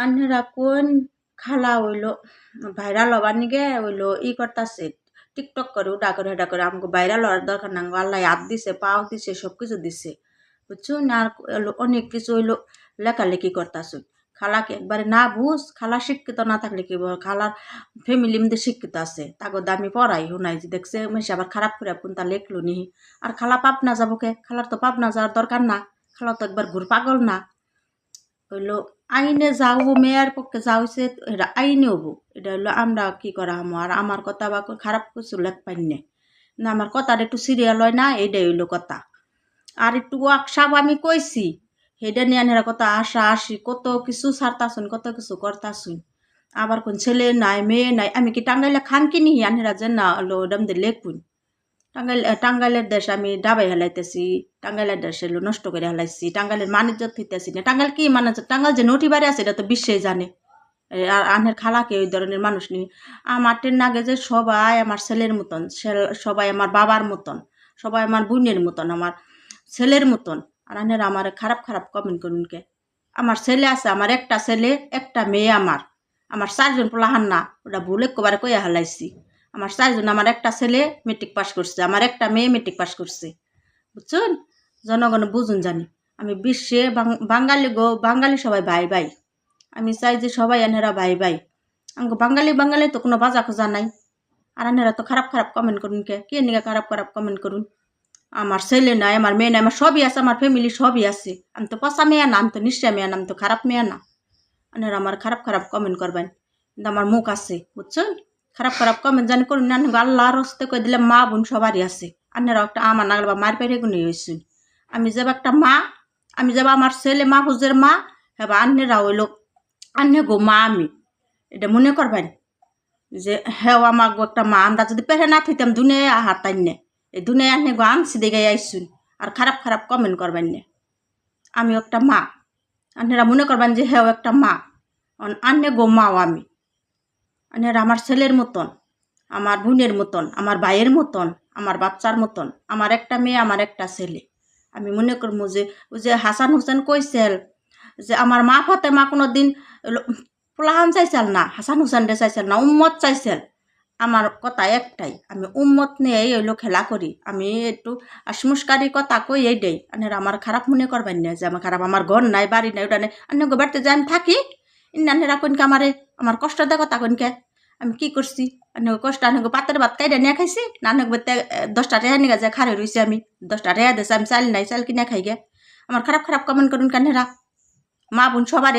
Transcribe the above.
আন্যরা কোন খালা হইলো ভাইরাল হবার নিগে হইলো করতাছে টিকটক করে উডা করে হেডা করে আমাকে ভাইরাল হওয়ার দরকার না আল্লাহ হাত দিছে পাও দিছে সব কিছু দিছে বুঝছো না আর অনেক কিছু হইলো লেখালেখি করতাছে খালাকে একবারে না বুঝ খালা শিক্ষিত না থাকলে কি খালার ফ্যামিলি মধ্যে শিক্ষিত আছে তাকে দামি পড়াই শোনাই যে দেখছে মেশে আবার খারাপ করে কোনটা লেখলো নি আর খালা পাপ না যাবো কে খালার তো পাপ না যাওয়ার দরকার না খালা তো একবার ঘুর পাগল না হইলো আইনে যাও মেয়ের পক্ষে যা হয়েছে এটা আইনে হবো এটা হইলো আমরা কি করা হবো আর আমার কথা বা খারাপ কিছু লেখ পাই না আমার কথাটা একটু সিরিয়াল হয় না এটাই হইলো কথা আর একটু ওয়ার্কশপ আমি কইছি সেটা নিয়ে আনেরা কত আশা আসি কত কিছু ছাড়তাছুন কত কিছু করতাছুন আবার কোন ছেলে নাই মেয়ে নাই আমি কি টাঙ্গাইলে খান কিনি আনেরা যে না হলো ওডাম দিয়ে লেখুন টাঙ্গাইলের দেশ আমি ডাবাই হেলাইতেছি টাঙ্গাইলের দেশ এলো নষ্ট করে হেলাইছি টাঙ্গাইলের মানিজ্য থইতেছি না টাঙ্গাইল কি মানে টাঙ্গাইল যে নটি বাড়ি আছে এটা তো বিশ্বেই জানে আর আনের খালাকে ওই ধরনের মানুষ নেই আমার ট্রেন আগে যে সবাই আমার ছেলের মতন সবাই আমার বাবার মতন সবাই আমার বোনের মতন আমার ছেলের মতন আর আনের আমার খারাপ খারাপ কমেন্ট করুন কে আমার ছেলে আছে আমার একটা ছেলে একটা মেয়ে আমার 4 জন পোলাহান না ওটা ভুল একবারে কইয়া হেলাইছি আমার 4 জন আমার একটা ছেলে মেট্রিক পাস করছে আমার একটা মেয়ে মেট্রিক পাস করছে বুঝছেন জনগণ বুঝুন জানি আমি বিশ্বে বাঙালি সবাই ভাই ভাই আমি চাই যে সবাই আনেরা ভাই ভাই আমাকে বাঙালি তো কোনো বাজা খোঁজা নাই আর আনেরা তো খারাপ খারাপ কমেন্ট করুন কে নিয়ে খারাপ খারাপ কমেন্ট করুন আমার ছেলে নাই আমার মেয়ে নাই আমার সবই আছে আমার ফ্যামিলি সবই আছে আমি তো পচা মেয়া না আমি তো নিশ্চয় মেয়া না আমি তো খারাপ মেয়া না আনেরা আমার খারাপ খারাপ কমেন্ট করবেন কিন্তু আমার মুখ আছে বুঝছেন খারাপ খারাপ কমেন্ট জানি করুন না আল্লাহর হস্তে কই দিলে মা বোন সবারই আছে আনেরা একটা আমার নাগল বা মার পেরে গুনে হয়েছেন আমি যাব একটা মা আমি যাব আমার ছেলে মাহফুজের মা হ্যাঁ আন্যেরা হইল আন্যে গো মা আমি এটা মনে করবেন যে হ্যাঁ আমার একটা মা আমরা যদি পেরে না থইতাম দুনিয়ায় হারতাই নে এই দুনিয়ায় আন্যে গো আনছি দেখে আইসুন আর খারাপ খারাপ কমেন্ট করবেন না আমি একটা মা আন্যেরা মনে করবেন যে হ্যাঁ একটা মা আন্যে গো মাও আমি আন্যেরা আমার ছেলের মতন আমার বোনের মতন আমার ভাইয়ের মতন আমার বাচ্চার মতন আমার একটা মেয়ে আমার একটা ছেলে আমি মনে করবো যে ওই যে হাসান হোসেন কইসেল যে আমার মা ফাতেমা কোনো দিন পোলাহান চাইছেল না হাসান হোসেন রে চাইছেল না উম্মত চাইছেল আমার কথা একটাই আমি উম্মত নিয়েই হইলো খেলা করি আমি একটু আসমুস্কারি কথা কই এই দেই আনের আমার খারাপ মনে করবেন না যে আমার খারাপ আমার ঘর নাই বাড়ি নাই ওটা নেই আন্য বাড়িতে যে আমি থাকি ইন্নানেরা কোনকে আমার কষ্ট দেয় কথা কোনকে আমি কি করছি কষ্ট আনে পাতের ভাত কাইডা নিয়ে খাইছি না আনে 10টা রেহা নিয়ে যায় খারে রয়েছে আমি 10টা রেহা দিয়েছে আমি চাল নাই চাল কিনে খাই গে আমার খারাপ খারাপ কমেন্ট করুন কেনেরা মা বোন সবার